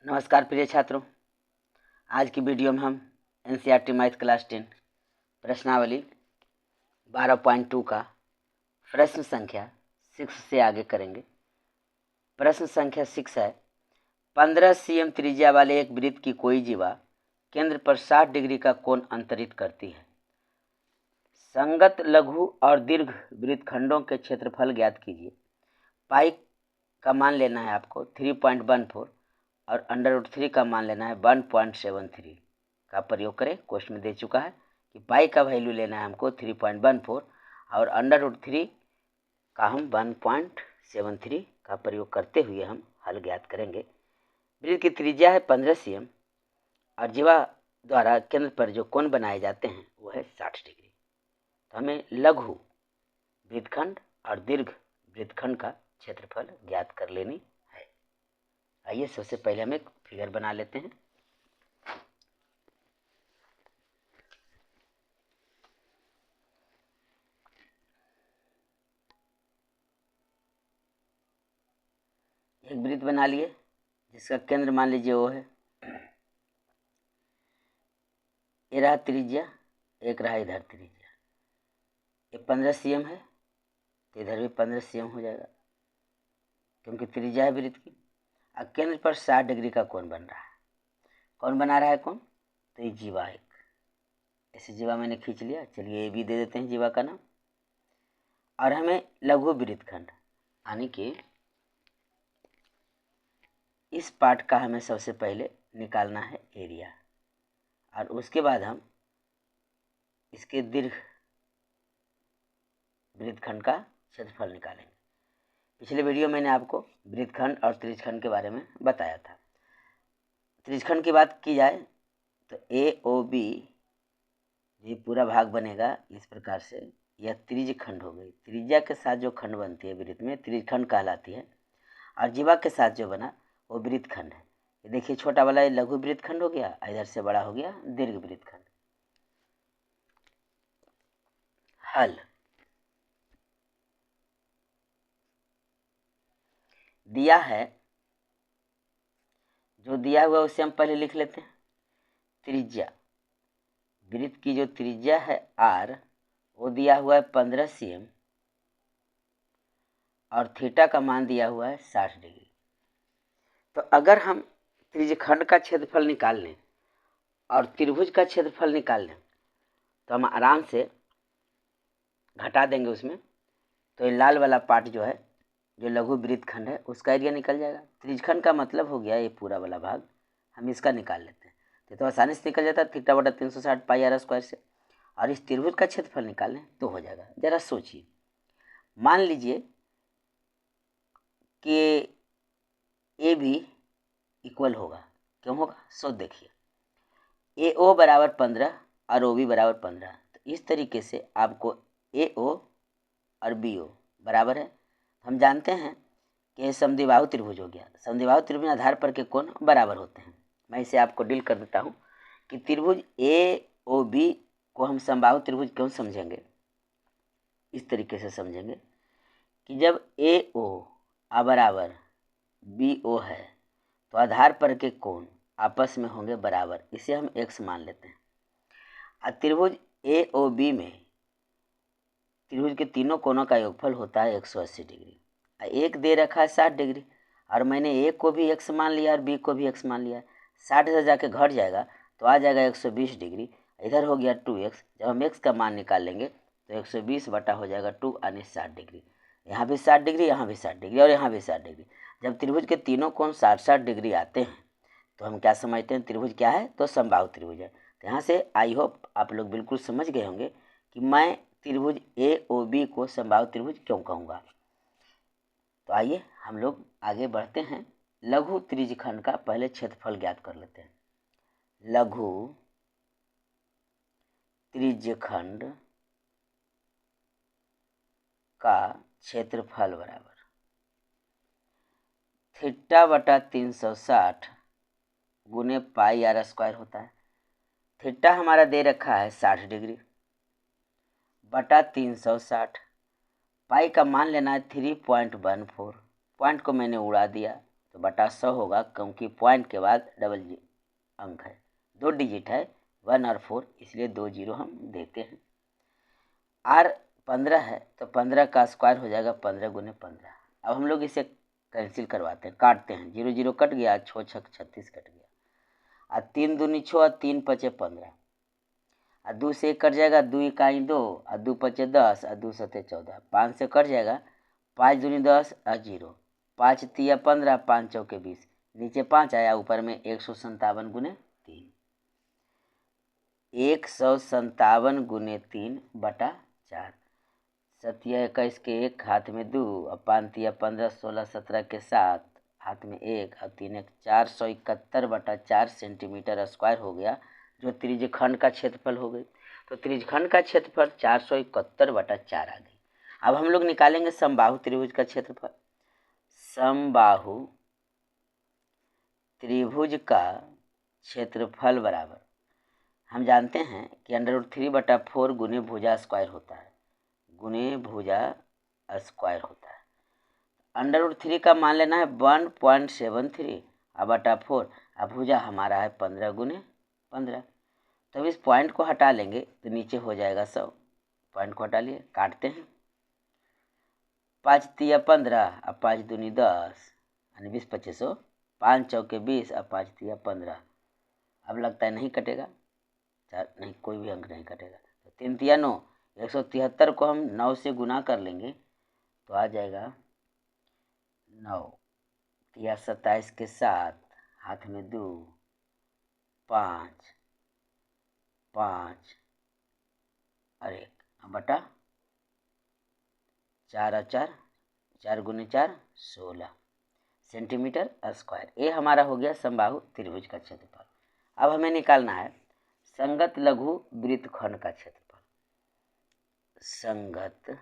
नमस्कार प्रिय छात्रों, आज की वीडियो में हम एनसीईआरटी मैथ क्लास 10 प्रश्नावली 12.2 का प्रश्न संख्या 6 से आगे करेंगे। प्रश्न संख्या 6 है, 15 cm त्रिज्या वाले एक वृत्त की कोई जीवा केंद्र पर 60 डिग्री का कोण अंतरित करती है। संगत लघु और दीर्घ वृत्तखंडों के क्षेत्रफल ज्ञात कीजिए। पाई का मान लेना है आपको 3.14 और √3 का मान लेना है 1.73 का प्रयोग करें। क्वेश्चन में दे चुका है कि पाई का वैल्यू लेना है हमको 3.14 और √3 का हम 1.73 का प्रयोग करते हुए हम हल ज्ञात करेंगे। वृत्त की त्रिज्या है 15 cm और जीवा द्वारा केंद्र पर जो कोण बनाए जाते हैं वो है 60 डिग्री। तो हमें लघु वृत्तखंड और दीर्घ वृत्तखंड का क्षेत्रफल ज्ञात कर लेनी है। आइए सबसे पहले हम एक फिगर बना लेते हैं। एक वृत्त बना लिए जिसका केंद्र मान लीजिए वो है, ये रहा त्रिज्या, एक रहा इधर त्रिज्या। ये 15 cm है तो इधर भी 15 cm हो जाएगा क्योंकि त्रिज्या है वृत्त की। अब केंद्र पर 60 डिग्री का कोण बन रहा है। कौन बना रहा है कोण? तो ये जीवा, एक ऐसे जीवा मैंने खींच लिया। चलिए ये भी दे देते हैं जीवा का नाम। और हमें लघु वृत्तखंड यानी कि इस पार्ट का हमें सबसे पहले निकालना है एरिया और उसके बाद हम इसके दीर्घ वृत्तखंड का क्षेत्रफल निकालेंगे। पिछले वीडियो मैंने आपको वृत्तखंड और त्रिज्यखंड के बारे में बताया था। त्रिज्यखंड की बात की जाए तो AOB ये पूरा भाग बनेगा इस प्रकार से, यह त्रिज्यखंड हो गई। त्रिज्या के साथ जो खंड बनती है वृत्त में त्रिज्यखंड कहलाती है और जीवा के साथ जो बना वो वृत्तखंड है। ये देखिए छोटा वाला ये लघु वृत्तखंड हो गया, इधर से बड़ा हो गया दीर्घ वृत्तखंड। हल दिया है, जो दिया हुआ उसे हम पहले लिख लेते हैं। त्रिज्या, वृत्त की जो त्रिज्या है R वो दिया हुआ है 15 cm और थीटा का मान दिया हुआ है 60 डिग्री। तो अगर हम त्रिज्यखंड का क्षेत्रफल निकाल लें और त्रिभुज का क्षेत्रफल निकाल लें तो हम आराम से घटा देंगे उसमें, तो ये लाल वाला पार्ट जो है जो लघु वृत्तखंड है उसका एरिया निकल जाएगा। त्रिज्यखंड का मतलब हो गया ये पूरा वाला भाग, हम इसका निकाल लेते हैं तो आसानी से निकल जाता है थीटा बटा 360 पाई r स्क्वायर से। और इस त्रिभुज का क्षेत्रफल निकाल लें तो हो जाएगा। जरा सोचिए, मान लीजिए कि ए भी इक्वल होगा, क्यों होगा सो देखिए। AO बराबर 15 और OB बराबर 15, तो इस तरीके से आपको AO और BO बराबर है। हम जानते हैं कि समद्विबाहु त्रिभुज हो गया। समद्विबाहु त्रिभुज आधार पर के कोण बराबर होते हैं। मैं इसे आपको डील कर देता हूँ कि त्रिभुज AOB को हम समबाहु त्रिभुज क्यों समझेंगे। इस तरीके से समझेंगे कि जब AO बराबर BO है तो आधार पर के कोण आपस में होंगे बराबर, इसे हम x मान लेते हैं। और त्रिभुज AOB में त्रिभुज के तीनों कोणों का योगफल होता है 180 डिग्री। एक दे रखा है 60 डिग्री और मैंने A को भी x मान लिया और B को भी x मान लिया। 60 से जाके घट जाएगा तो आ जाएगा 120 डिग्री, इधर हो गया 2x। जब हम x का मान निकाल लेंगे तो 120 बटा हो जाएगा 2 यानी 60 डिग्री। यहाँ भी 60 डिग्री, यहाँ भी 60 डिग्री और यहाँ भी 60 डिग्री। जब त्रिभुज के तीनों कोण 60-60 डिग्री आते हैं तो हम क्या समझते हैं, त्रिभुज क्या है तो समबाहु त्रिभुज है। तो यहाँ से आई होप आप लोग बिल्कुल समझ गए होंगे कि मैं त्रिभुज AOB को समबाहु त्रिभुज क्यों कहूँगा। तो आइए हम लोग आगे बढ़ते हैं। लघु त्रिज्यखंड का पहले क्षेत्रफल ज्ञात कर लेते हैं। लघु त्रिज्यखंड का क्षेत्रफल बराबर थीटा बटा 360 गुने पाई r स्क्वायर होता है। थीटा हमारा दे रखा है 60 डिग्री बटा 360, पाई का मान लेना है 3.14। पॉइंट को मैंने उड़ा दिया तो बटा 100 होगा, क्योंकि पॉइंट के बाद डबल अंक है, 2 डिजिट है 1 और 4, इसलिए 2 जीरो हम देते हैं। r 15 है तो 15 का स्क्वायर हो जाएगा 15 गुने 15। अब हम लोग इसे कैंसिल करवाते हैं, काटते हैं, 0 0 कट गया, 6 6 36 कट गया, और 3 दूनी 6 और 3 पचे 15, और 2 से 1 कट जाएगा, 2 इकाई 2 और 2 पचे 10 और 2 सते 14, 5 से कट जाएगा, 5 दूनी 10 और 0, 5 तिया 15, 5 चौके 20, नीचे 5 आया, ऊपर में 157 गुने 3, 157 गुने 3 बटा 4, 7 या 21 के 1 हाथ में 2 और 5 या 15 16 17 के 7 हाथ में 1 और 3 1 471 बटा 4 सेंटीमीटर स्क्वायर हो गया, जो त्रिज्यखंड का क्षेत्रफल हो गई। तो त्रिज्यखंड का क्षेत्रफल 471 बटा 4 आ गई। अब हम लोग निकालेंगे समबाहु त्रिभुज का क्षेत्रफल। समबाहु त्रिभुज का क्षेत्रफल बराबर, हम जानते हैं कि √3 बटा 4 गुने भुजा स्क्वायर होता है, गुने भुजा स्क्वायर होता है। √3 का मान लेना है 1.73 और बटा 4, अब भुजा हमारा है 15 गुने 15। तो अब इस पॉइंट को हटा लेंगे तो नीचे हो जाएगा 100, पॉइंट को हटा लिए, काटते हैं, 5 तिया 15 और 5 दूनी 10 यानी 20 2500, 5 चौके 20 और 5 तिया 15। अब लगता है नहीं कटेगा, नहीं कोई भी अंक नहीं कटेगा, तो 3 तिया 9, 173 को हम 9 से गुना कर लेंगे तो आ जाएगा 9 तिया 27 के 7 हाथ में 2 5 5 और 1 बटा 4 और 4, 4 गुने 4 16 सेंटीमीटर स्क्वायर। ये हमारा हो गया समबाहु त्रिभुज का क्षेत्रफल। अब हमें निकालना है संगत लघु वृत्तखंड का क्षेत्रफल। संगत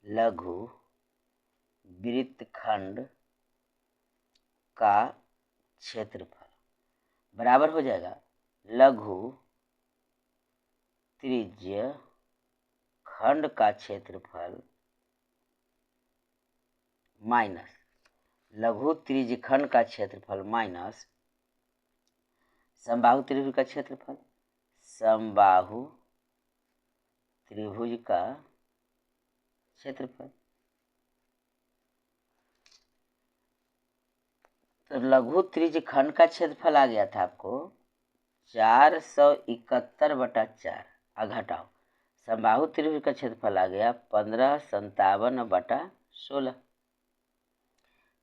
लघु वृत्तखंड का क्षेत्रफल बराबर हो जाएगा लघु त्रिज्य खंड का क्षेत्रफल माइनस लघु त्रिज्यखंड का क्षेत्रफल माइनस समबाहु त्रिभुज का क्षेत्रफल। समबाहु त्रिभुज का क्षेत्रफल, तो लघु त्रिज्यखंड का क्षेत्रफल आ गया था आपको 471 बटा 4, घटाओ समबाहु त्रिभुज का क्षेत्रफल आ गया 1557 बटा 16।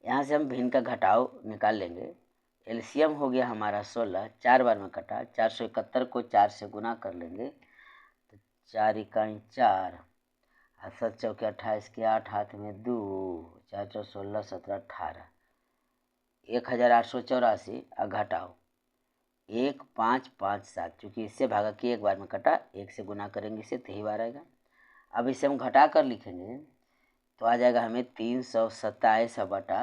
यहाँ से हम भिन्न का घटाव निकाल लेंगे, एलसीएम हो गया हमारा 16, 4 बार में कटा, 471 को 4 से गुना कर लेंगे तो 4 इकाई 4 और 7 चौके 28 के 8 हाथ में 2, 4 4 16 17 18, 1884 और घटाओ 1557, चूँकि इससे भागा कि एक बार में कटा, 1 से गुना करेंगे इसे तो ही बार आएगा। अब इसे हम घटा कर लिखेंगे तो आ जाएगा हमें 327 बटा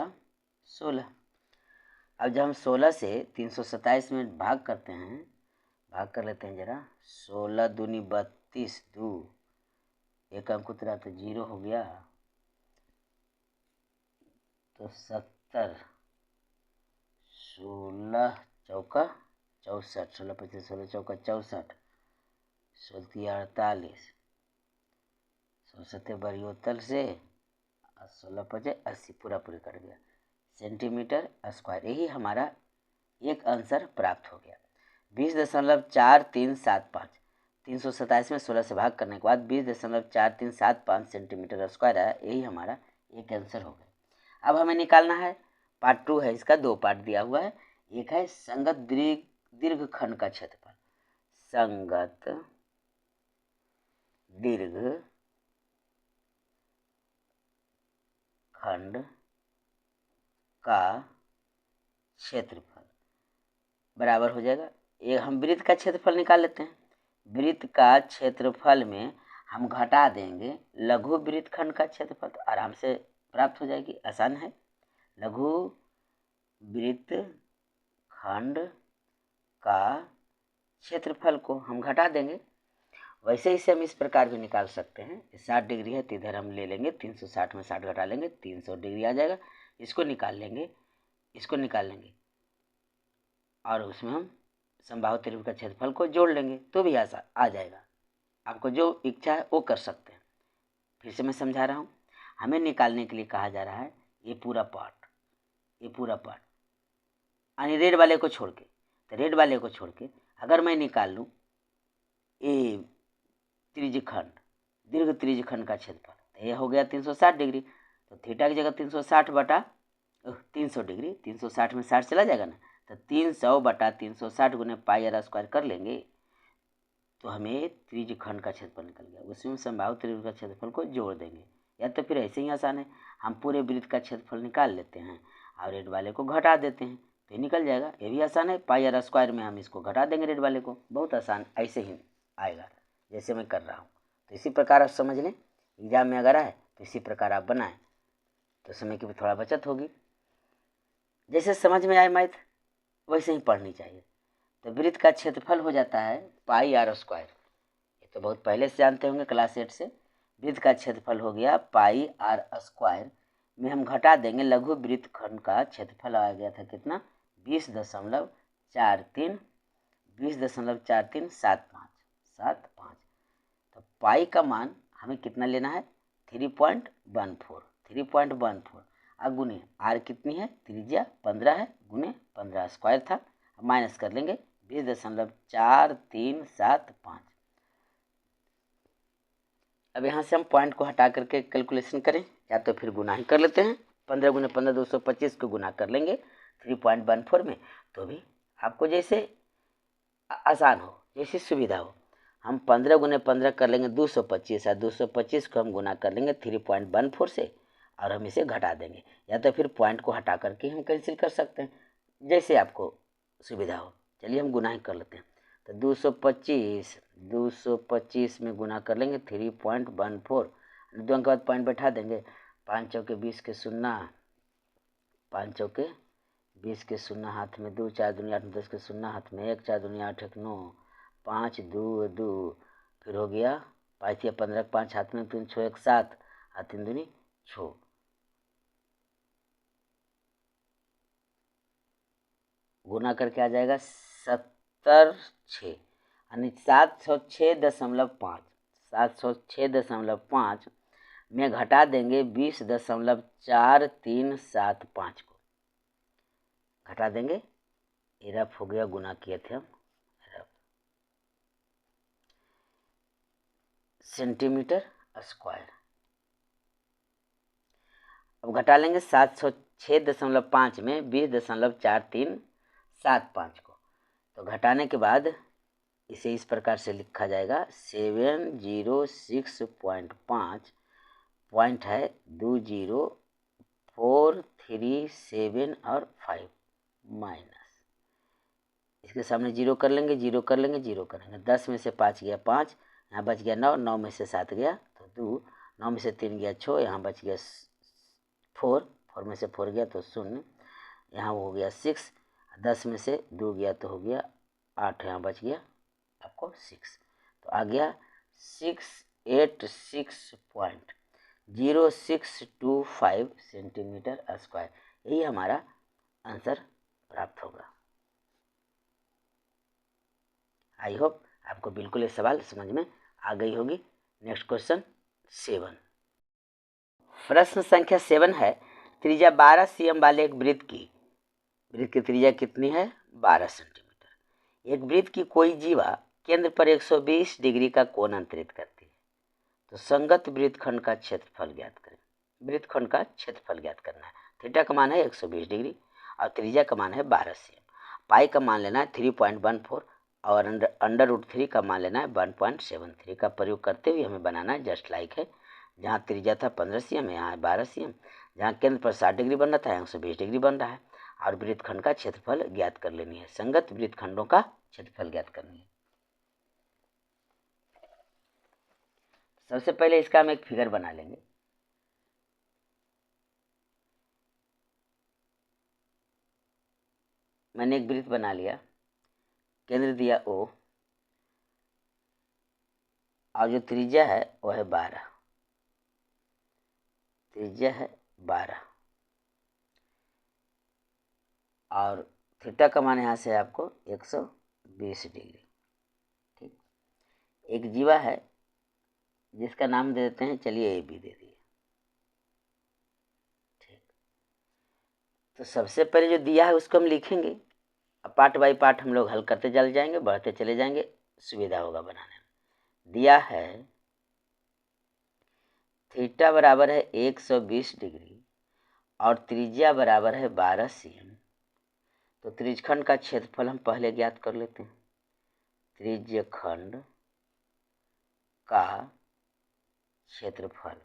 16। अब जब हम 16 से 327 में भाग करते हैं, भाग कर लेते हैं जरा, 16 दूनी 32, 2 एक अंक उतरा तो 0 हो गया, तो 70, 16 चौका 64, 16 25 16 चौका 64, 16 48, 16 72 से 16 25 80, पूरा कट गया सेंटीमीटर स्क्वायर। यही हमारा एक आंसर प्राप्त हो गया 20.4375। 327 में 16 से भाग करने के बाद 20.4375 सेंटीमीटर स्क्वायर है, यही हमारा एक आंसर हो गया। अब हमें निकालना है पार्ट 2 है, इसका 2 पार्ट दिया हुआ है। एक है संगत दीर्घ खंड का क्षेत्रफल। संगत दीर्घ खंड का क्षेत्रफल बराबर हो जाएगा, ये हम वृत्त का क्षेत्रफल निकाल लेते हैं। वृत्त का क्षेत्रफल में हम घटा देंगे लघु वृत्तखंड का क्षेत्रफल, तो आराम से प्राप्त हो जाएगी, आसान है। लघु वृत्तखंड का क्षेत्रफल को हम घटा देंगे। वैसे ही से हम इस प्रकार भी निकाल सकते हैं, 60 डिग्री है तो इधर हम ले लेंगे 360 में 60 घटा लेंगे, 300 डिग्री आ जाएगा, इसको निकाल लेंगे। इसको निकाल लेंगे और उसमें हम समबाहु त्रिभुज का क्षेत्रफल को जोड़ लेंगे तो भी आसान आ जाएगा। आपको जो इच्छा है वो कर सकते हैं। फिर से मैं समझा रहा हूँ, हमें निकालने के लिए कहा जा रहा है ये पूरा पार्ट यानी रेड वाले को छोड़ के, तो रेड वाले को छोड़ के अगर मैं निकाल लूँ ये त्रिज्यखंड, दीर्घ त्रिज्यखंड का क्षेत्रफल, तो यह हो गया 360 डिग्री। तो थीटा की जगह 360 बटा 300 डिग्री, 360 में 60 चला जाएगा ना, तो 300 बटा 360 गुने पाई आर स्क्वायर कर लेंगे तो हमें त्रिज्यखंड का क्षेत्रफल निकल गया। उसमें समबाहु त्रिभुज का क्षेत्रफल को जोड़ देंगे, या तो फिर ऐसे ही आसान है, हम पूरे वृत्त का क्षेत्रफल निकाल लेते हैं और रेड वाले को घटा देते हैं तो निकल जाएगा। ये भी आसान है, पाई आर स्क्वायर में हम इसको घटा देंगे रेड वाले को, बहुत आसान ऐसे ही आएगा जैसे मैं कर रहा हूँ। तो इसी प्रकार आप समझ लें, एग्जाम में अगर आए तो इसी प्रकार आप बनाएं तो समय की भी थोड़ा बचत होगी। जैसे समझ में आए मैथ वैसे ही पढ़नी चाहिए। तो वृत्त का क्षेत्रफल हो जाता है पाई आर स्क्वायर, ये तो बहुत पहले से जानते होंगे क्लास 8 से। वृत्त का क्षेत्रफल हो गया पाई आर स्क्वायर में हम घटा देंगे लघु वृत्त खंड का क्षेत्रफल आ गया था कितना, 20.4375। तो पाई का मान हमें कितना लेना है, 3.14 अब गुने आर कितनी है, त्रिज्या 15 है, गुने 15 स्क्वायर था, माइनस कर लेंगे 20.4375। अब यहाँ से हम पॉइंट को हटा करके कैलकुलेशन करें या तो फिर गुना ही कर लेते हैं। 15 गुने 15 225 को गुना कर लेंगे 3.14 में, तो भी आपको जैसे आसान हो, जैसी सुविधा हो। हम 15 गुने 15 कर लेंगे 225 और 225 को हम गुना कर लेंगे 3.14 से और हम इसे घटा देंगे, या तो फिर पॉइंट को हटा करके हम कैंसिल कर सकते हैं, जैसे आपको सुविधा हो। चलिए हम गुना ही कर लेते हैं। तो 225 में गुना कर लेंगे 3.14, 2 अंक के बाद पॉइंट बैठा देंगे, 5 चौके 20 के शून्य, 5 चौके 20 के शून्य हाथ में 2, 4 दूनी 8, 10 के शून्य हाथ में 1, 4 दूनी 8, 1 9, 5 2 2, फिर हो गया 5 या 15, 5 हाथ में 3 6 1 7 और 3 दूनी 6, गुना करके आ जाएगा 76 यानी 706.5 में घटा देंगे 20.4375 को, घटा देंगे, ये रफ हो गया, गुना किए थे हम रफ, सेंटीमीटर स्क्वायर। अब घटा लेंगे 706.5 में 20.4375 को, तो घटाने के बाद इसे इस प्रकार से लिखा जाएगा 706.5 पॉइंट है 20437 और 5 माइनस, इसके सामने जीरो कर लेंगे, जीरो करेंगे, 10 में से 5 गया 5, यहाँ बच गया 9, 9 में से 7 गया तो 2, 9 में से 3 गया 6, यहाँ बच गया 4, 4 में से 4 गया तो 0, यहाँ हो गया 6, 10 में से 2 गया तो हो गया 8, यहाँ बच गया आपको 6, तो आ गया 686.0625 सेंटीमीटर स्क्वायर। यही हमारा आंसर प्राप्त होगा। आई होप आपको बिल्कुल ये सवाल समझ में आ गई होगी। नेक्स्ट क्वेश्चन 7, प्रश्न संख्या 7 है, त्रिज्या 12 cm वाले एक वृत्त की त्रिज्या कितनी है, 12 सेंटीमीटर। एक वृत्त की कोई जीवा केंद्र पर 120 डिग्री का कोण अंतरित करती है, तो संगत वृत्तखंड का क्षेत्रफल ज्ञात करें। वृत्तखंड का क्षेत्रफल ज्ञात करना है। थीटा का मान है 120 डिग्री और त्रिज्या का मान है 12 cm। पाई का मान लेना है 3.14 और √3 का मान लेना है 1.73 का प्रयोग करते हुए हमें बनाना है जस्ट लाइक है। जहाँ त्रिज्या था 15 cm, यहाँ है 12 cm। जहाँ केंद्र पर 60 डिग्री बन रहा था, 120 डिग्री बन रहा है और वृत्तखंड का क्षेत्रफल ज्ञात कर लेनी है। संगत वृत्तखंडों का क्षेत्रफल ज्ञात करनी है। सबसे पहले इसका हम एक फिगर बना लेंगे। मैंने एक वृत्त बना लिया, केंद्र दिया O और जो त्रिज्या है वो है 12, त्रिज्या है 12। और थीटा का मान यहाँ से आपको 120 डिग्री। ठीक, एक जीवा है जिसका नाम दे देते हैं, चलिए ए बी दे दिए। ठीक, तो सबसे पहले जो दिया है उसको हम लिखेंगे, अब पार्ट बाई पार्ट हम लोग हल करते चले जाएंगे, बढ़ते चले जाएंगे, सुविधा होगा बनाने में। दिया है थीटा बराबर है 120 डिग्री और त्रिज्या बराबर है 12 cm। तो त्रिज्यखंड का क्षेत्रफल हम पहले ज्ञात कर लेते हैं। त्रिज्यखंड का क्षेत्रफल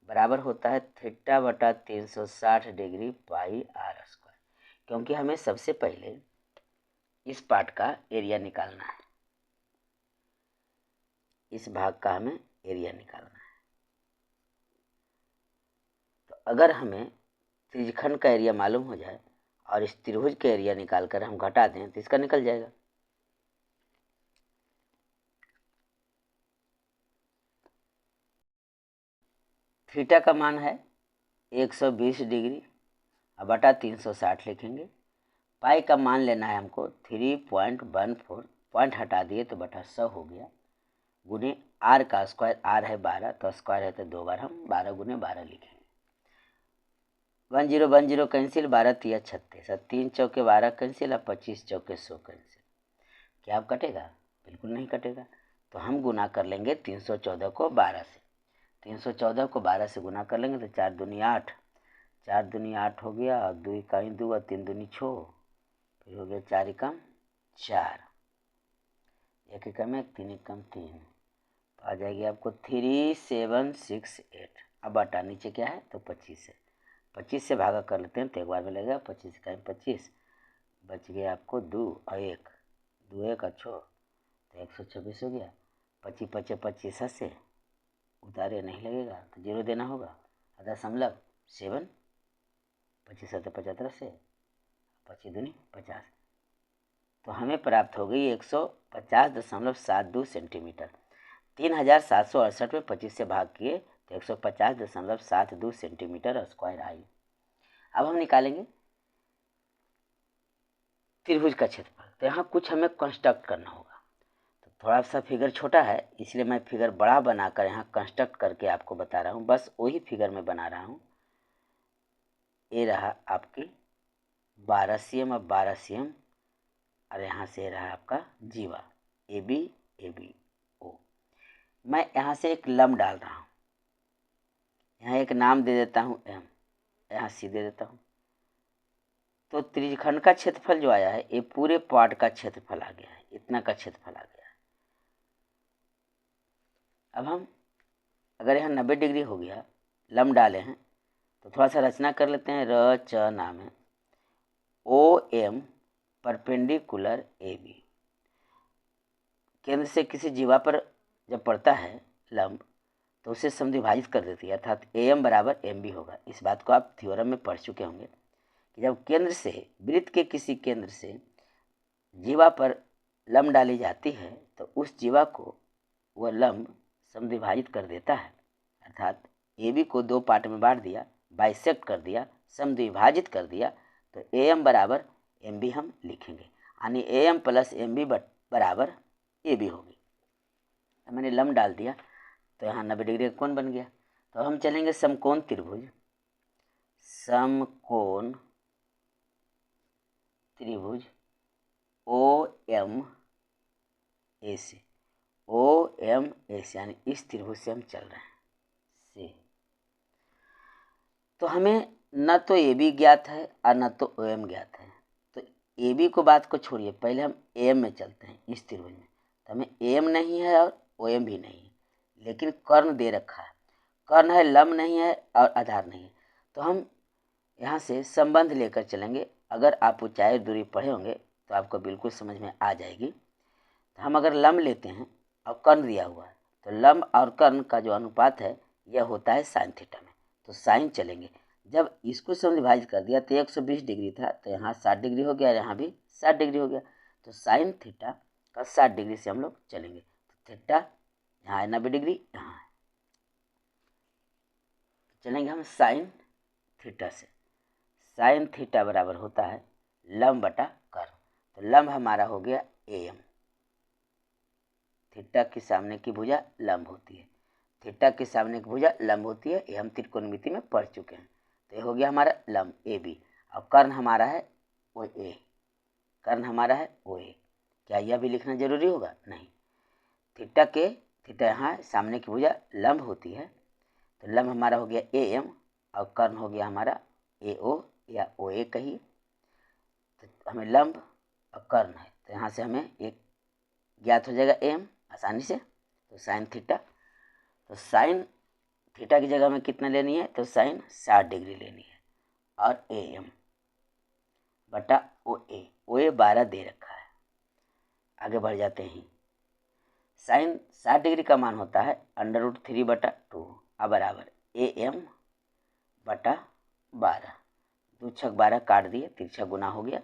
बराबर होता है थीटा बटा 360 डिग्री पाई आर स्क्वायर, क्योंकि हमें सबसे पहले इस पार्ट का एरिया निकालना है, इस भाग का हमें एरिया निकालना है। तो अगर हमें त्रिज्यखंड का एरिया मालूम हो जाए और इस त्रिभुज का एरिया निकाल कर हम घटा दें तो इसका निकल जाएगा। थीटा का मान है 120 डिग्री और बटा 360 लिखेंगे। पाई का मान लेना है हमको 3.14, पॉइंट हटा दिए तो बटा 100 हो गया, गुने आर का स्क्वायर, आर है 12 तो स्क्वायर है तो 2 बार हम 12 गुने 12 लिखेंगे। 10 10 कैंसिल, 12 तिया 36, 3 चौके 12 कैंसिल, और 25 चौके 100 कैंसिल। क्या अब कटेगा? बिल्कुल नहीं कटेगा। तो हम गुना कर लेंगे 314 को 12 से। 314 को 12 से गुना कर लेंगे तो 4 दूनी 8, 4 दूनी 8 हो गया, और 2 इकाई 2 और 3 दूनी 6, फिर हो गया 4 एकम 4, 1 एकम 1, 3 एकम 3, तो आ जाएगी आपको 3768। अब बटा नीचे क्या है तो 25 है, 25 से भागा कर लेते हैं तो एक बार में लगेगा 25 इकाई 25, बच गया आपको 2 और 1, 2 1 अच्छो तो 126 हो गया। 25 25 25 से उतारे नहीं लगेगा तो 0 देना होगा, 0.7, 25 75 से 25 दूनी 50, तो हमें प्राप्त हो गई 150.72 सेंटीमीटर। 3768 में 25 से भाग किए तो 150.72 सेंटीमीटर स्क्वायर आई। अब हम निकालेंगे त्रिभुज का क्षेत्रफल। तो यहाँ कुछ हमें कंस्ट्रक्ट करना होगा, तो थोड़ा सा फिगर छोटा है इसलिए मैं फिगर बड़ा बनाकर यहाँ कंस्ट्रक्ट करके आपको बता रहा हूँ, बस वही फिगर में बना रहा हूँ। ये रहा आपकी 12 cm और 12 cm, और यहाँ से रहा आपका जीवा ए बी ओ। मैं यहाँ से एक लम डाल रहा हूँ, यहाँ एक नाम दे देता हूँ एम, यहाँ सी दे देता हूँ। तो त्रिज्यखंड का क्षेत्रफल जो आया है ये पूरे पार्ट का क्षेत्रफल आ गया है, इतना का क्षेत्रफल आ गया है। अब हम अगर यहाँ 90 डिग्री हो गया, लम डाले हैं, तो थोड़ा सा रचना कर लेते हैं। र च नाम है, O M perpendicular A B. केंद्र से किसी जीवा पर जब पड़ता है लंब तो उसे समद्विभाजित कर देती है, अर्थात ए एम बराबर एम बी होगा। इस बात को आप थ्योरम में पढ़ चुके होंगे कि जब केंद्र से, वृत्त के किसी केंद्र से जीवा पर लंब डाली जाती है तो उस जीवा को वह लंब समद्विभाजित कर देता है, अर्थात ए बी को 2 पार्ट में बांट दिया, बाइसेक्ट कर दिया, समद्विभाजित कर दिया, तो ए एम बराबर एम बी हम लिखेंगे, यानी A M plus M B बराबर ए बी होगी। मैंने लंब डाल दिया तो यहाँ 90 डिग्री का कोण बन गया। तो हम चलेंगे समकोण त्रिभुज, समकोण त्रिभुज ओ एम ए से, ओ एम ए से, यानी इस त्रिभुज से हम चल रहे हैं से। तो हमें न तो ए बी ज्ञात है और न तो ओ एम ज्ञात है। तो ए बी को बात को छोड़िए, पहले हम ए एम में चलते हैं इस त्रिभुज में। तो हमें ए एम नहीं है और ओ एम भी नहीं है, लेकिन कर्ण दे रखा है, कर्ण है, लंब नहीं है और आधार नहीं है। तो हम यहाँ से संबंध लेकर चलेंगे। अगर आप ऊंचाई दूरी पढ़े होंगे तो आपको बिल्कुल समझ में आ जाएगी। तो हम अगर लंब लेते हैं और कर्ण दिया हुआ है तो लंब और कर्ण का जो अनुपात है यह होता है साइन थीटा में। तो साइन चलेंगे, जब इसको समद्विभाजित कर दिया तो 120 डिग्री था तो यहाँ 60 डिग्री हो गया, यहाँ भी 60 डिग्री हो गया। तो साइन थीटा का 60 डिग्री से हम लोग चलेंगे। तो थीटा यहाँ है 90 डिग्री, यहाँ है, चलेंगे हम साइन थीटा से। साइन थीटा बराबर होता है लंब बटा कर्ण। तो लंब हमारा हो गया AM। थीटा के सामने की भुजा लंब होती है, थीटा के सामने की भुजा लंब होती है, ये हम त्रिकोणमिति में पढ़ चुके हैं। तो ये हो गया हमारा लंब AB। और कर्ण हमारा है OA, कर्ण हमारा है OA। क्या यह भी लिखना जरूरी होगा? नहीं। थीटा यहाँ सामने की भुजा लंब होती है, तो लंब हमारा हो गया AM और कर्ण हो गया हमारा AO या OA कहिए। तो हमें लंब और कर्ण है, तो यहाँ से हमें एक ज्ञात हो जाएगा AM आसानी से। तो साइन थीटा, तो साइन थीटा की जगह में कितना लेनी है? तो साइन 60 डिग्री लेनी है। और AM बटा OA, OA 12 दे रखा है। आगे बढ़ जाते हैं। साइन 60 डिग्री का मान होता है √3 बटा 2 बराबर AM बटा 12। 2 छक 12 काट दिए, तिरछा गुना हो गया।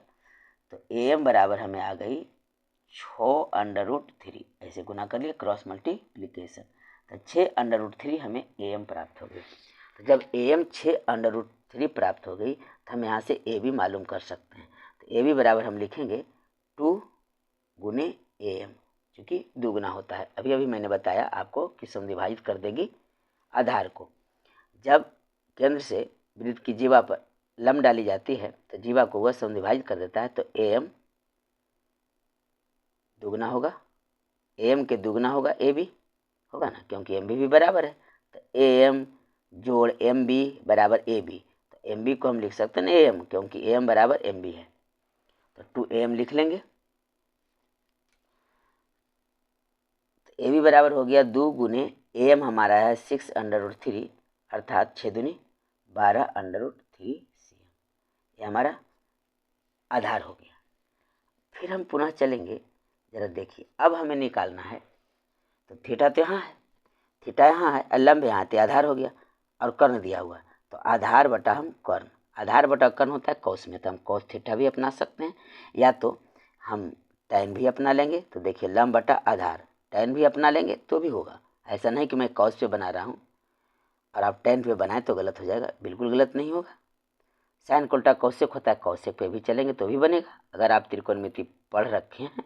तो AM बराबर हमें आ गई 6√3, ऐसे गुना कर लिया, क्रॉस मल्टीप्लीकेशन। तो 6√3 हमें AM प्राप्त हो गई। तो जब AM 6√3 प्राप्त हो गई तो हम यहाँ से AB मालूम कर सकते हैं। तो AB बराबर हम लिखेंगे 2 गुने AM, क्योंकि दुगुना होता है। अभी अभी मैंने बताया आपको कि समविभाजित कर देगी आधार को। जब केंद्र से वृत्त की जीवा पर लंब डाली जाती है तो जीवा को वह समविभाजित कर देता है। तो AM दुगना होगा, AM के दुगना होगा AB होगा ना, क्योंकि MB भी बराबर है। तो AM जोड़ MB बराबर AB। तो MB को हम लिख सकते हैं AM, क्योंकि AM बराबर MB है। तो 2AM लिख लेंगे। तो AB बराबर हो गया 2 गुने AM हमारा है 6√3 अर्थात 6 दूनी 12√3 cm। ये हमारा आधार हो गया। फिर हम पुनः चलेंगे, जरा देखिए। अब हमें निकालना है, तो थीटा तो यहाँ है, थीटा यहाँ है, लंब यहाँ थे, आधार हो गया और कर्ण दिया हुआ है। तो आधार बटा हम कर्ण, आधार बटा कर्ण होता है कौस में। तो हम कौस थीटा भी अपना सकते हैं, या तो हम टैन भी अपना लेंगे। तो देखिए लंब बटा आधार, टैन भी अपना लेंगे तो भी होगा। ऐसा नहीं कि मैं कौस पे बना रहा हूँ और आप टैन पे बनाएं तो गलत हो जाएगा, बिल्कुल गलत नहीं होगा। साइन उल्टा कौशिक होता है, कौशिक पे भी चलेंगे तो भी बनेगा। अगर आप त्रिकोणमिति पढ़ रखे हैं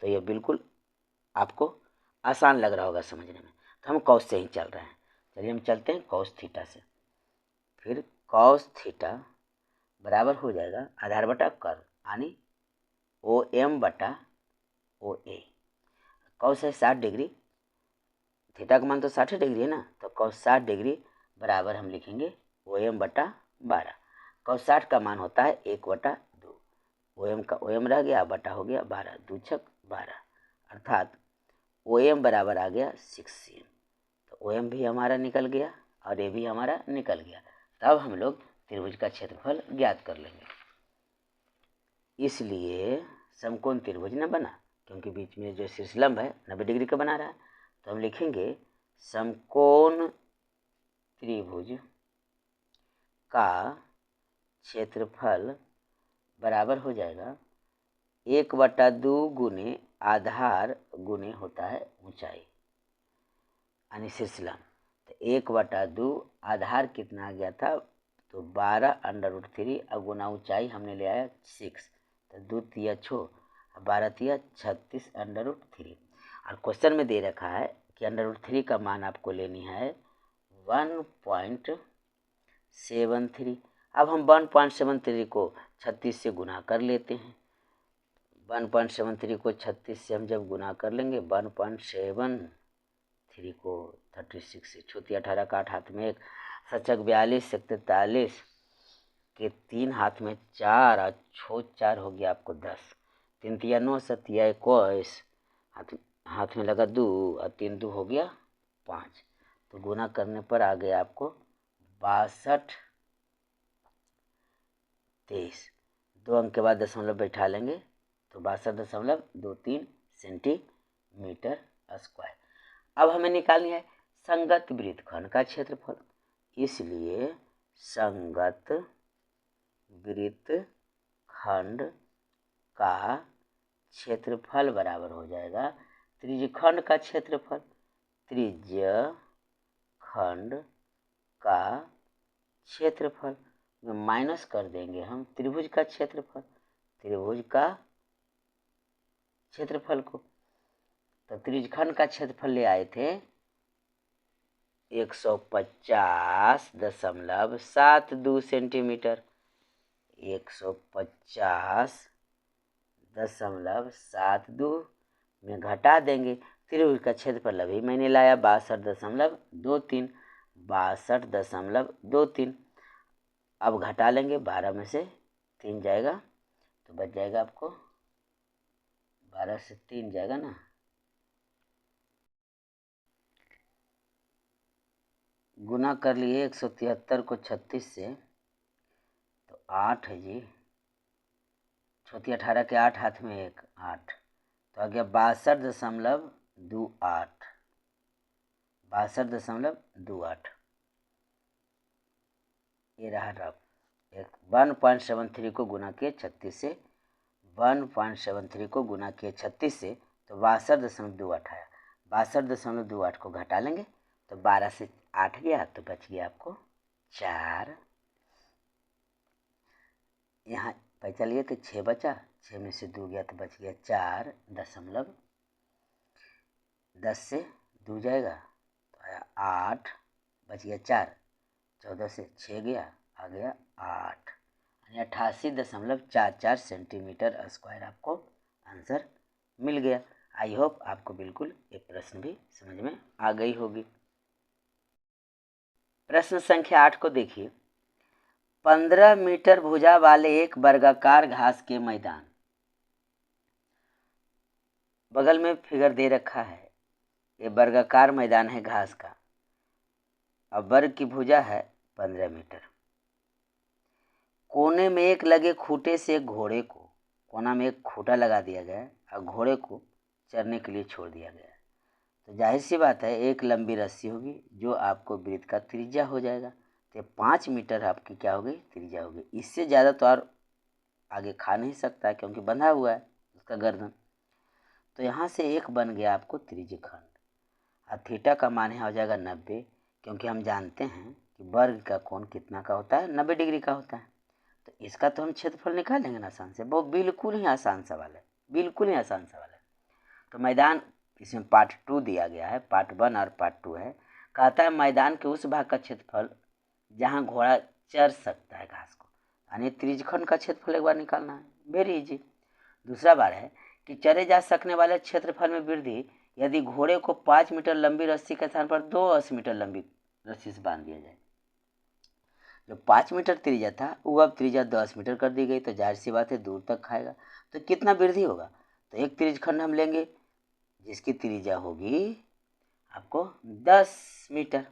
तो ये बिल्कुल आपको आसान लग रहा होगा समझने में। तो हम कौस से ही चल रहे हैं। चलिए हम चलते हैं कौस थीटा से। फिर कौस थीटा बराबर हो जाएगा आधार बटा कर्ण, यानी OM बटा OA। कौस है 60 डिग्री, थीटा का मान तो 60 डिग्री है ना, तो कौस 60 डिग्री बराबर हम लिखेंगे OM बटा 12। कौस 60 का मान होता है 1/2, OM का OM रह गया, बटा हो गया 12, 2 छक 12 अर्थात OM बराबर आ गया 6 cm। तो OM भी हमारा निकल गया और ये भी हमारा निकल गया। तब हम लोग त्रिभुज का क्षेत्रफल ज्ञात कर लेंगे। इसलिए समकोण त्रिभुज न बना, क्योंकि बीच में जो शीर्षलंब है 90 डिग्री का बना रहा है। तो हम लिखेंगे समकोण त्रिभुज का क्षेत्रफल बराबर हो जाएगा 1/2 गुने आधार गुने होता है ऊंचाई, यानी शीर्षलंब। तो 1/2 आधार कितना आ गया था? तो 12√3 और गुना ऊंचाई हमने ले आया 6। तो 2 तिया 6, 12 तिया 36√3। और क्वेश्चन में दे रखा है कि √3 का मान आपको लेनी है 1.73। अब हम 1.73 को 36 से गुना कर लेते हैं। 1.73 को 36 से हम जब गुना कर लेंगे, 1.73 को 36 से, छोटी 18 का 8 हाथ में 1, सचक 42 43 के 3 हाथ में 4 और 6 4 हो गया आपको 10, 3 तिया 9 7 21, हाथ में लगा 2 और 3 2 हो गया 5। तो गुना करने पर आ गया आपको 62.23। 2 अंक के बाद दशमलव बैठा लेंगे तो 62.23 सेंटीमीटर स्क्वायर। अब हमें निकालनी है संगत वृत्तखंड का क्षेत्रफल। इसलिए संगत वृत्तखंड का क्षेत्रफल बराबर हो जाएगा त्रिज्यखंड का क्षेत्रफल। त्रिज्यखंड का क्षेत्रफल में माइनस कर देंगे हम त्रिभुज का क्षेत्रफल। त्रिभुज का क्षेत्रफल को। तो त्रिज्यखंड का क्षेत्रफल ले आए थे 150.72 सेंटीमीटर। 150.72 में घटा देंगे त्रिभुज का क्षेत्रफल, अभी मैंने लाया 62.23। 62.23 अब घटा लेंगे, 12 में से 3 जाएगा तो बच जाएगा आपको 12 से 3 जाएगा ना, गुना कर लिए 173 को 36 से तो 8 है जी, 18 के 8 हाथ में 1 8 तो आ गया 62.28। 62.28 ये रहा रफ। 1.73 को गुना किए 36 से, 1.73 को गुना किए 36 से तो 62.28 आया। 62.28 को घटा लेंगे तो 12 से 8 गया तो बच गया आपको 4। यहाँ पैसा लिए तो 6 बचा, 6 में से 2 गया तो बच गया 4 10 से 2 जाएगा तो आया 8, बच गया 4। 14 से 6 गया, आ गया 8, यानी 88.44 सेंटीमीटर स्क्वायर आपको आंसर मिल गया। आई होप आपको बिल्कुल ये प्रश्न भी समझ में आ गई होगी। प्रश्न संख्या 8 को देखिए। 15 मीटर भुजा वाले एक वर्गाकार घास के मैदान, बगल में फिगर दे रखा है, ये वर्गाकार मैदान है घास का। अब वर्ग की भुजा है 15 मीटर। कोने में एक लगे खूंटे से घोड़े को, कोना में एक खूंटा लगा दिया गया और घोड़े को चरने के लिए छोड़ दिया गया। तो जाहिर सी बात है एक लंबी रस्सी होगी जो आपको वृत्त का त्रिज्या हो जाएगा। तो 5 मीटर आपकी क्या होगी, त्रिज्या होगी। इससे ज़्यादा तो और आगे खा नहीं सकता क्योंकि बंधा हुआ है उसका गर्दन। तो यहाँ से एक बन गया आपको त्रिज्यखंड और थीटा का मान यहाँ हो जाएगा 90, क्योंकि हम जानते हैं कि वर्ग का कोण कितना का होता है, 90 डिग्री का होता है। तो इसका तो हम क्षेत्रफल निकालेंगे ना आसान से। वो बिल्कुल ही आसान सवाल है, बिल्कुल ही आसान सवाल है। तो मैदान इसमें पार्ट 2 दिया गया है, पार्ट 1 और पार्ट 2 है। कहता है मैदान के उस भाग का क्षेत्रफल जहाँ घोड़ा चर सकता है घास को, यानी त्रिज्यखंड का क्षेत्रफल एक बार निकालना है, वेरी इजी। दूसरा बार है कि चरे जा सकने वाले क्षेत्रफल में वृद्धि यदि घोड़े को 5 मीटर लंबी रस्सी के स्थान पर 2 मीटर लंबी रस्सी से बांध दिया जाए। जो 5 मीटर त्रिज्या था वो अब त्रिज्या 10 मीटर कर दी गई, तो जाहिर सी बात है दूर तक खाएगा। तो कितना वृद्धि होगा, तो एक त्रिज्यखंड हम लेंगे जिसकी त्रिज्या होगी आपको 10 मीटर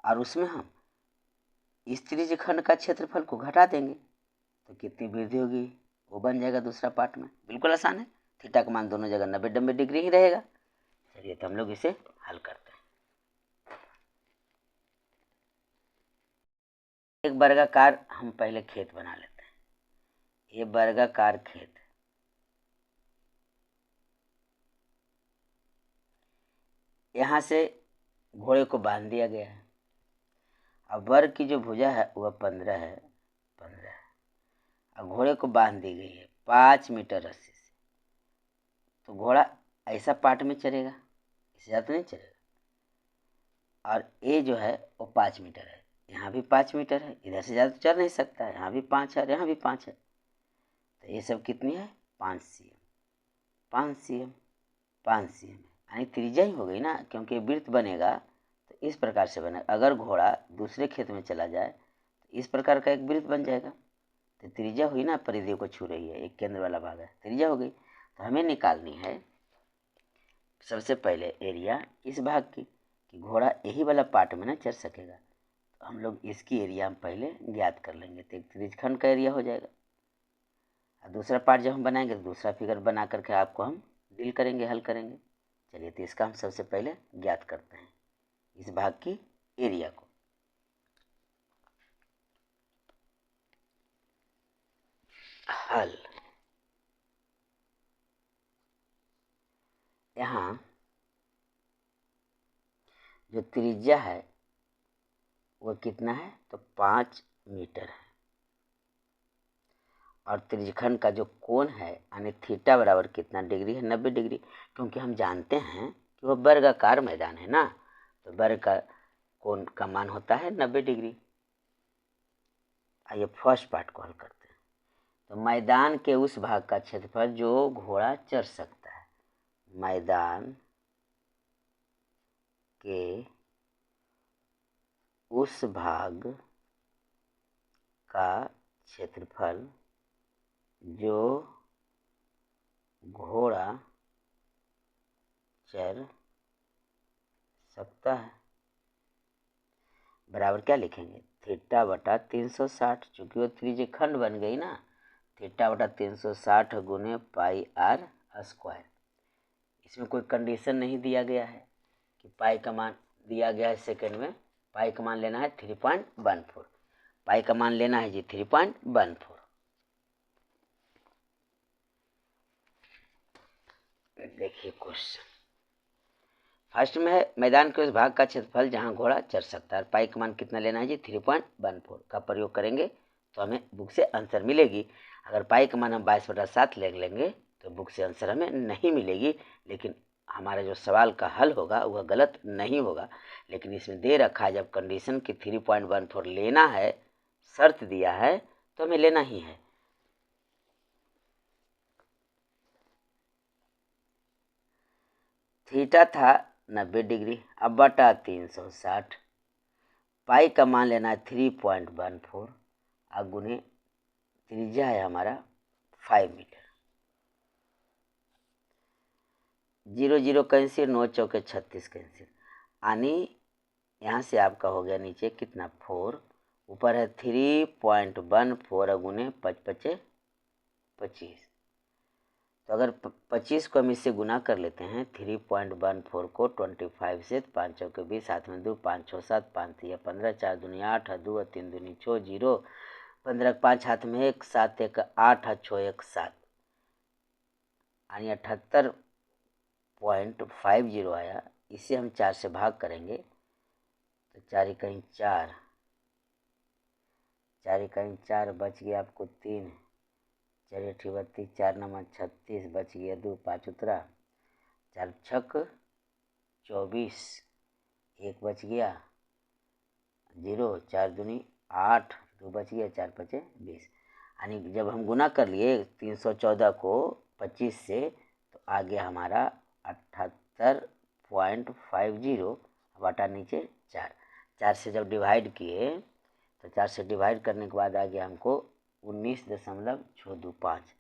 और उसमें हम इस त्रिज्यखंड का क्षेत्रफल को घटा देंगे तो कितनी वृद्धि होगी वो बन जाएगा दूसरा पार्ट में। बिल्कुल आसान है, थीटा का मान दोनों जगह 90 डिग्री ही रहेगा। चलिए तो हम लोग इसे हल करते हैं। एक वर्गाकार हम पहले खेत बना लेते हैं। ये वर्गाकार खेत, यहाँ से घोड़े को बांध दिया गया है। अब वर्ग की जो भुजा है वह 15 है, 15 है। अब घोड़े को बांध दी गई है 5 मीटर रस्सी से, तो घोड़ा ऐसा पार्ट में चलेगा, इससे ज़्यादा नहीं चलेगा। और ये जो है वो 5 मीटर है, यहाँ भी 5 मीटर है, इधर से ज़्यादा तो चल नहीं सकता है, यहाँ भी 5 है और यहाँ भी 5 है। तो ये सब कितनी है 5 cm, 5 cm, 5 cm, यानी त्रिज्या ही हो गई ना, क्योंकि वृत्त बनेगा तो इस प्रकार से बनेगा। अगर घोड़ा दूसरे खेत में चला जाए तो इस प्रकार का एक वृत्त बन जाएगा। तो त्रिज्या हुई ना, परिधि को छू रही है, एक केंद्र वाला भाग है, त्रिज्या हो गई। तो हमें निकालनी है सबसे पहले एरिया इस भाग की, कि घोड़ा यही वाला पार्ट में ना चल सकेगा। तो हम लोग इसकी एरिया हम पहले ज्ञात कर लेंगे, तो एक त्रिज्यखंड का एरिया हो जाएगा। और दूसरा पार्ट जब हम बनाएंगे तो दूसरा फिगर बना करके आपको हम डील करेंगे, हल करेंगे। चलिए तो इसका हम सबसे पहले ज्ञात करते हैं इस भाग की एरिया को। हल, यहाँ जो त्रिज्या है वह कितना है, तो 5 मीटर है और त्रिज्यखंड का जो कोण है यानी थीटा बराबर कितना डिग्री है, 90 डिग्री, क्योंकि हम जानते हैं कि वो वर्गाकार मैदान है ना, तो वर्ग का कोण का मान होता है 90 डिग्री। आइए फर्स्ट पार्ट को हल करते हैं। तो मैदान के उस भाग का क्षेत्रफल जो घोड़ा चढ़ सकता है, मैदान के उस भाग का क्षेत्रफल जो घोड़ा चढ़ सकता है, बराबर क्या लिखेंगे, थीटा बटा 360, चूंकि वो त्रिज्यखंड बन गई ना, थीटा बटा 360 गुने पाई आर स्क्वायर। इसमें कोई कंडीशन नहीं दिया गया है कि पाई का मान दिया गया है सेकंड में, पाई का मान लेना है 3.14, पाई का मान लेना है जी 3.14। देखिए क्वेश्चन फर्स्ट में है मैदान के उस भाग का क्षेत्रफल जहां घोड़ा चढ़ सकता है, पाई का मान कितना लेना है जी 3.14 का प्रयोग करेंगे तो हमें बुक से आंसर मिलेगी। अगर पाई का मान हम 22/7 ले लेंगे तो बुक से आंसर हमें नहीं मिलेगी, लेकिन हमारा जो सवाल का हल होगा वह गलत नहीं होगा। लेकिन इसमें दे रखा है जब कंडीशन की 3.14 लेना है, शर्त दिया है तो हमें लेना ही है। थीटा था 90 डिग्री, अब बटा 360, पाई का मान लेना है 3.14 और गुने त्रिज्या है हमारा 5 मीटर। 0 0 कैंसिल, 9 चौके 36 कैंसिल, यानी यहाँ से आपका हो गया नीचे कितना 4, ऊपर है 3.14 गुने 5 5 25। तो अगर 25 को हम इससे गुना कर लेते हैं, 3.14 को 25 से, 5 चौके 20, हाथ में 2, 5 6 7, 5 3 15, 4 दूनी 8, 2 3 दूनी 6, 0 15, 5 हाथ में 1, 7 1 8, 6 1 7, यानी 78.50 आया। इसे हम 4 से भाग करेंगे तो 4 कहीं 4, 4 कहीं 4, बच गया आपको 3, 4 32, 4 9 36, बच गया 2, 5 उतरा, 4 छक 24, 1 बच गया 0, 4 दूनी 8, 2 बच गया, 4 5 20, यानी जब हम गुना कर लिए 314 को 25 से तो आ गया हमारा 78.50 बटा नीचे 4। 4 से जब डिवाइड किए तो 4 से डिवाइड करने के बाद आ गया हमको 19.625,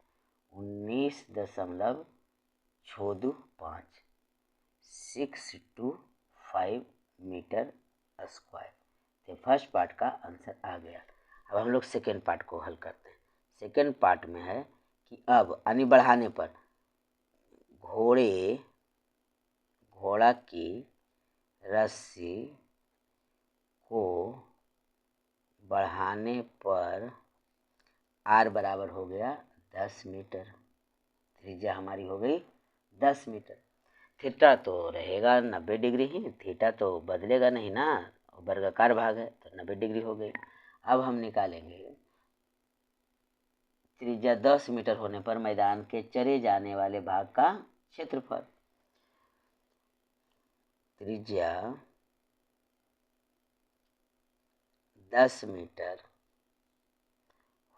19.625, 625 मीटर स्क्वायर। तो फर्स्ट पार्ट का आंसर आ गया। अब हम लोग सेकेंड पार्ट को हल करते हैं। सेकेंड पार्ट में है कि अब यानी बढ़ाने पर घोड़ा की रस्सी को बढ़ाने पर आर बराबर हो गया 10 मीटर, त्रिज्या हमारी हो गई 10 मीटर। थीटा तो रहेगा 90 डिग्री ही, थीटा तो बदलेगा नहीं ना, वर्गाकार भाग है तो 90 डिग्री हो गई। अब हम निकालेंगे त्रिज्या 10 मीटर होने पर मैदान के चरे जाने वाले भाग का क्षेत्रफल। त्रिज्या 10 मीटर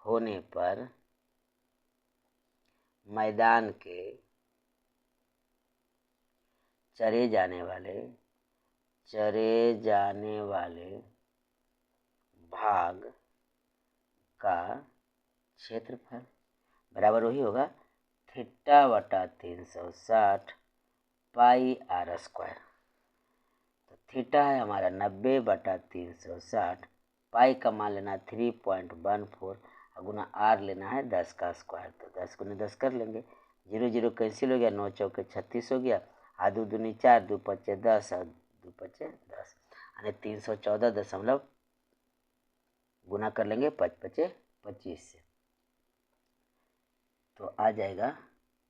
होने पर मैदान के चरे जाने वाले भाग का क्षेत्रफल बराबर वही होगा थीटा बटा 360 पाई आर स्क्वायर। तो थीटा है हमारा 90 बटा 360, पाई का मान लेना 3.14 गुना आर लेना है 10 का स्क्वायर, तो 10 गुने 10 कर लेंगे, 0 0 कैंसिल हो गया, 9 चौके 36 हो गया, आदू दूनी 4, 2 5 10 और 2 5 10, यानी 314 गुना कर लेंगे 5 5 25 से, तो आ जाएगा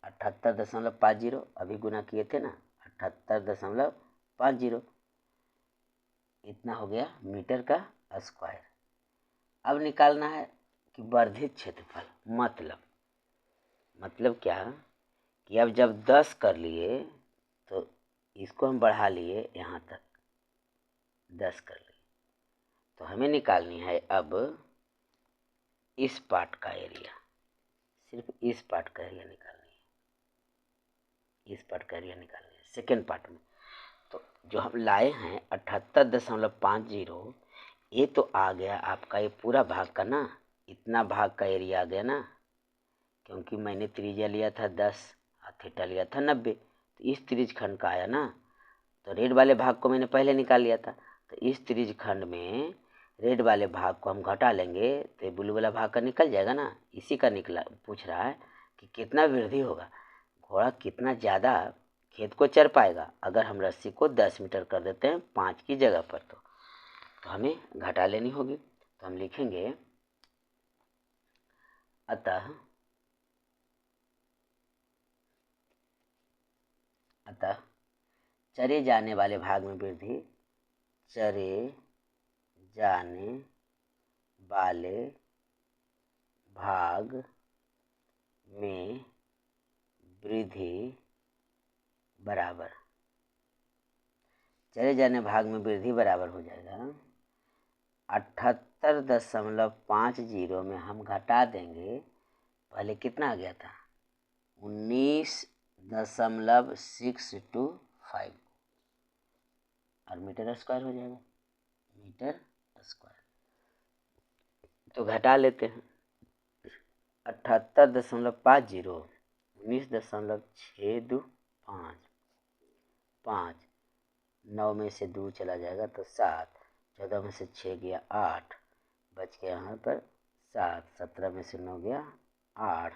78.50, अभी गुना किए थे ना 78.50, इतना हो गया मीटर का स्क्वायर। अब निकालना है कि वर्धित क्षेत्रफल मतलब क्या कि अब जब 10 कर लिए तो इसको हम बढ़ा लिए यहाँ तक 10 कर लिए, तो हमें निकालनी है अब इस पार्ट का एरिया, सिर्फ इस पार्ट का एरिया निकालनी है, इस पार्ट का एरिया निकालनी है सेकेंड पार्ट में। तो जो हम लाए हैं 78.50, ये तो आ गया आपका ये पूरा भाग का ना, इतना भाग का एरिया आ गया ना, क्योंकि मैंने त्रिज्या लिया था 10 और थीटा लिया था 90, तो इस त्रिज्य खंड का आया ना। तो रेड वाले भाग को मैंने पहले निकाल लिया था, तो इस त्रिज्य खंड में रेड वाले भाग को हम घटा लेंगे तो ये ब्लू वाला भाग का निकल जाएगा ना। इसी का निकला पूछ रहा है कि कितना वृद्धि होगा, घोड़ा कितना ज़्यादा खेत को चर पाएगा अगर हम रस्सी को 10 मीटर कर देते हैं 5 की जगह पर। तो हमें घटा लेनी होगी, तो हम लिखेंगे अतः चरे जाने वाले भाग में वृद्धि, चरे जाने वाले भाग में वृद्धि बराबर, चले जाने भाग में वृद्धि बराबर हो जाएगा 78.50 में हम घटा देंगे, पहले कितना आ गया था 19.625 और मीटर स्क्वायर हो जाएगा, मीटर स्क्वायर। तो घटा लेते हैं 78.50 19.625, 9 में से 2 चला जाएगा तो 7, 14 में से 6 गया 8, बच गया यहाँ पर 7, 17 में से 9 गया 8,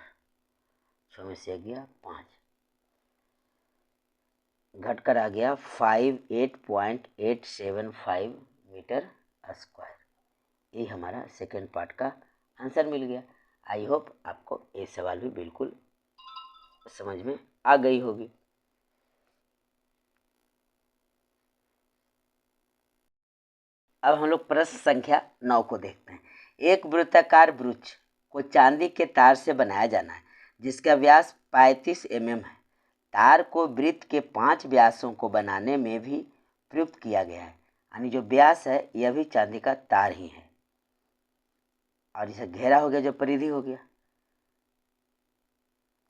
6 में से गया 5, घटकर आ गया 58.875 मीटर स्क्वायर। यही हमारा सेकेंड पार्ट का आंसर मिल गया। आई होप आपको ये सवाल भी बिल्कुल समझ में आ गई होगी। अब हम लोग प्रश्न संख्या 9 को देखते हैं। एक वृत्ताकार वृक्ष को चांदी के तार से बनाया जाना है जिसका व्यास 35 mm है। तार को वृत्त के 5 व्यासों को बनाने में भी प्रयुक्त किया गया है, यानी जो व्यास है यह भी चांदी का तार ही है। और इसे घेरा हो गया जो परिधि हो गया,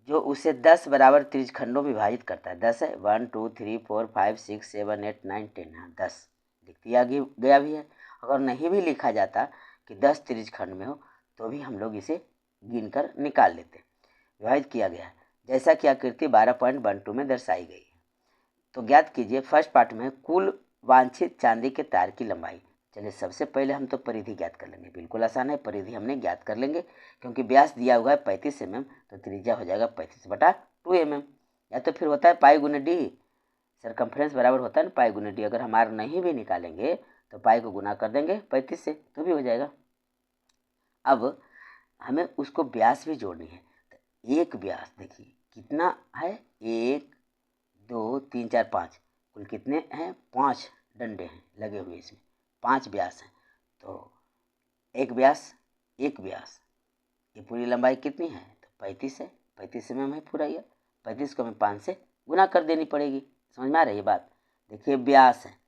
जो उसे 10 बराबर त्रिज्यखंडों में विभाजित करता है। 10 है, 1 2 3 4 5 6 7 8 9 10, 10 लिख दिया गया भी है। अगर नहीं भी लिखा जाता कि 10 त्रिज्यखंड में हो तो भी हम लोग इसे गिनकर निकाल लेते। विभाजित किया गया है जैसा कि आकृति 12.12 में दर्शाई गई है। तो ज्ञात कीजिए फर्स्ट पार्ट में कुल वांछित चांदी के तार की लंबाई। चलिए सबसे पहले हम तो परिधि ज्ञात कर लेंगे, बिल्कुल आसान है, परिधि हमने ज्ञात कर लेंगे क्योंकि व्यास दिया हुआ है 35 mm, तो त्रिज्या हो जाएगा 35/2 mm, या तो फिर होता है पाई गुने डी, सरकमफ्रेंस बराबर होता है ना पाई गुने डी। अगर हमारा नहीं भी निकालेंगे तो पाई को गुना कर देंगे 35 से तो भी हो जाएगा। अब हमें उसको व्यास भी जोड़नी है, तो एक व्यास देखिए कितना है, 1 2 3 4 5, कुल कितने हैं 5 डंडे हैं लगे हुए, इसमें 5 व्यास हैं। तो एक व्यास ये पूरी लंबाई कितनी है तो 35 है, 35 में पूरा ये 35 को हमें 5 से गुना कर देनी पड़ेगी। समझ में आ रही है बात। देखिए व्यास है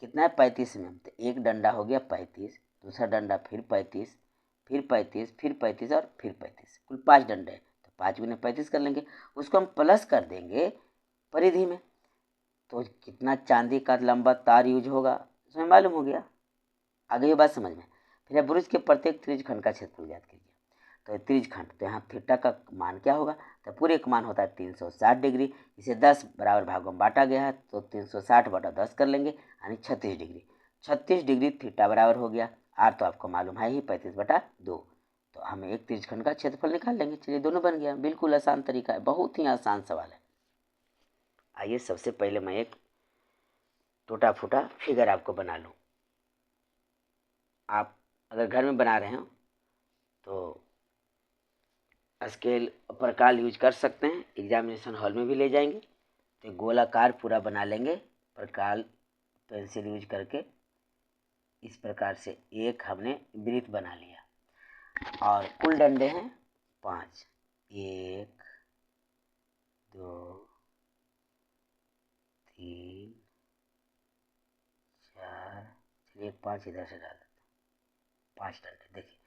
कितना है 35 में, तो एक डंडा हो गया 35, दूसरा डंडा फिर 35, फिर 35, फिर 35 और फिर 35, कुल 5 डंडे हैं। तो 5 गुने 35 कर लेंगे, उसको हम प्लस कर देंगे परिधि में, तो कितना चांदी का लंबा तार यूज होगा उसमें मालूम हो गया। आ गई बात समझ में। फिर वृत्त के प्रत्येक त्रिज्यखंड का क्षेत्रफल ज्ञात कीजिए। तो त्रिज्यखंड, तो यहाँ थीटा का मान क्या होगा, तो पूरे का मान होता है 360 डिग्री। इसे 10 बराबर भागों में बांटा गया है तो 360/10 कर लेंगे, यानी 36 डिग्री। 36 डिग्री थीटा बराबर हो गया आर, तो आपको मालूम है ही 35/2। तो हमें एक त्रिज्यखंड का क्षेत्रफल निकाल लेंगे। चलिए दोनों बन गया, बिल्कुल आसान तरीका है, बहुत ही आसान सवाल है। आइए सबसे पहले मैं एक टूटा फूटा फिगर आपको बना लूँ। आप अगर घर में बना रहे हो तो स्केल प्रकार यूज कर सकते हैं, एग्जामिनेशन हॉल में भी ले जाएंगे तो गोलाकार पूरा बना लेंगे प्रकार पेंसिल यूज करके। इस प्रकार से एक हमने वृत्त बना लिया। और कुल डंडे हैं 5। 1 2 3 4, चलिए 5 इधर से डाल देते हैं। 5 डंडे देखिए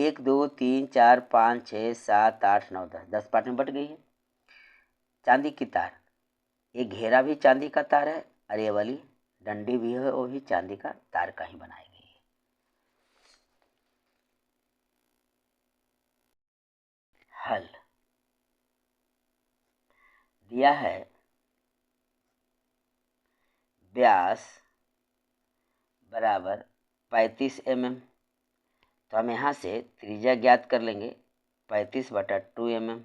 1 2 3 4 5 6 7 8 9 10, 10 पार्ट में बट गई है। चांदी की तार, ये घेरा भी चांदी का तार है और ये वाली डंडी भी है वो भी चांदी का तार का ही बनाई गई है। हल दिया है व्यास बराबर 35 mm, तो हम यहाँ से त्रिज्या ज्ञात कर लेंगे 35/2 mm,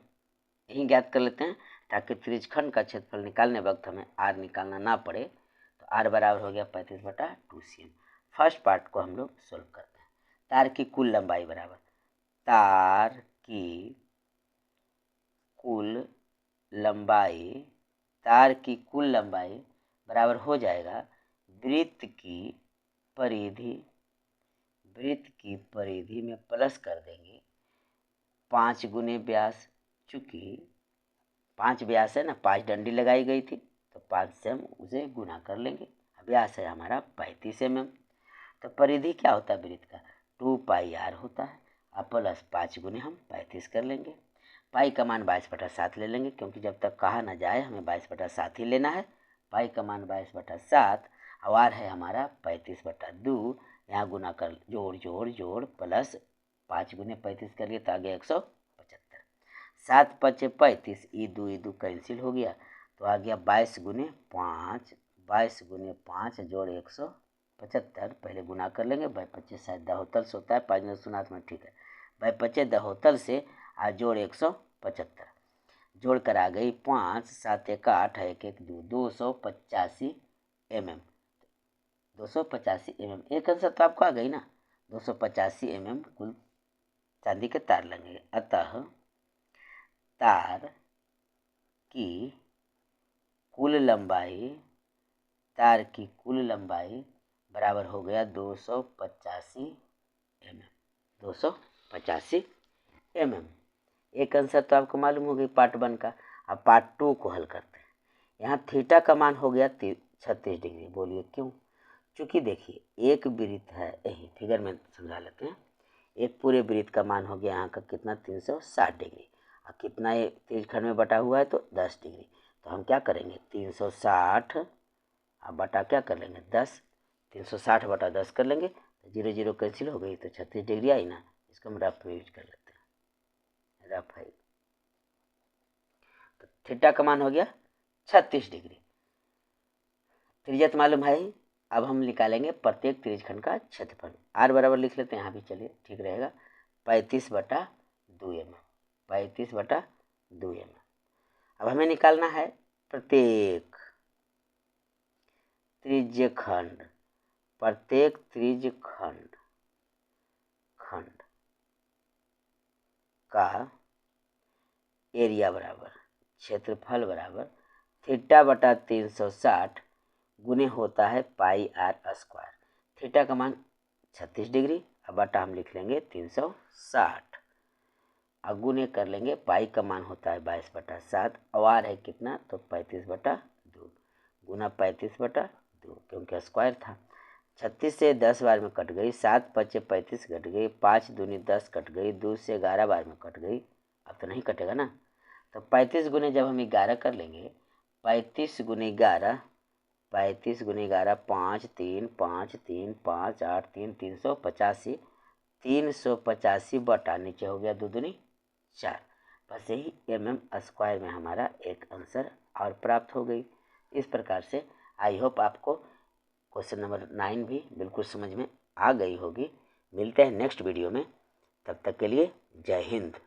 यही ज्ञात कर लेते हैं ताकि त्रिज्यखंड का क्षेत्रफल निकालने वक्त हमें आर निकालना ना पड़े। तो आर बराबर हो गया 35/2 cm। फर्स्ट पार्ट को हम लोग सोल्व करते हैं। तार की कुल लंबाई बराबर, तार की कुल लंबाई, तार की कुल लंबाई बराबर हो जाएगा वृत्त की परिधि, वृत्त की परिधि में प्लस कर देंगे 5 गुने व्यास, चूँकि 5 व्यास है ना, 5 डंडी लगाई गई थी तो 5 से हम उसे गुना कर लेंगे। व्यास है हमारा 35 mm। तो परिधि क्या होता है वृत्त का, 2πr होता है। अब प्लस 5 गुने हम 35 कर लेंगे। पाई का मान 22/7 ले लेंगे, क्योंकि जब तक कहा ना जाए हमें 22/7 ही लेना है। पाई का मान 22/7, आर है हमारा 35/2। यहाँ गुना कर जोड़ प्लस 5 गुने 35 कर लिए तो आ गया 175। 7 5 35, ई दो कैंसिल हो गया तो आ गया 22 गुने 5, 22 गुने 5 जोड़ 175। पहले गुना कर लेंगे, 22 शायद दहोतल से होता है, 5 सुनात में ठीक है। 22 दहोतल से आज जोड़ 175, जोड़ कर आ गई 5 7 1 8 1 1 2, 285 mm। 285 mm एक आंसर तो आपको आ गई ना, 285 mm कुल चांदी के तार लगेंगे। अतः तार की कुल लंबाई, तार की कुल लंबाई बराबर हो गया 285 mm, 285 mm। एक आंसर तो आपको मालूम हो गई पार्ट 1 का। अब पार्ट 2 को हल करते हैं। यहाँ थीटा का मान हो गया 36 डिग्री। बोलिए क्यों? चूँकि देखिए एक वृत्त है, यही फिगर में समझा लेते हैं। एक पूरे वृत्त का मान हो गया यहाँ का कितना, 360 डिग्री। और कितना ये त्रिज्यखंड में बटा हुआ है तो 10 डिग्री। तो हम क्या करेंगे 360 अब बटा क्या कर लेंगे 10, 360/10 कर लेंगे तो 0 0 कैंसिल हो गई तो 36 डिग्री आई ना। इसको हम रफ में यूज कर लेते हैं, रफ है। तो थीटा का मान हो गया 36 डिग्री। त्रिज्या तो मालूम है ही। अब हम निकालेंगे प्रत्येक त्रिज्यखंड का क्षेत्रफल। आर बराबर लिख लेते हैं, यहाँ भी चलिए ठीक रहेगा, 35/2 mm, 35/2 mm। अब हमें निकालना है प्रत्येक त्रिज्यखंड, प्रत्येक त्रिज्यखंड का एरिया बराबर, क्षेत्रफल बराबर θ/360 गुने होता है πr²। थीटा का मान 36 डिग्री, अब बटा हम लिख लेंगे 360, अब गुने कर लेंगे पाई का मान होता है 22/7, और है कितना तो 35/2 गुना 35/2, क्योंकि स्क्वायर था। 36 से 10 बार में कट गई, 7 5 35 कट गई, 5 दूनी 10 कट गई, 2 से 11 बार में कट गई। अब तो नहीं कटेगा ना, तो 35 गुने जब हम 11 कर लेंगे, 35 गुने 11, 35 गुने 11 5 3 5 3 5 8 3, 385, 385 बटा नीचे हो गया 2 दूनी 4। बस यही mm² में हमारा एक आंसर और प्राप्त हो गई। इस प्रकार से आई होप आपको क्वेश्चन नंबर 9 भी बिल्कुल समझ में आ गई होगी। मिलते हैं नेक्स्ट वीडियो में, तब तक के लिए जय हिंद।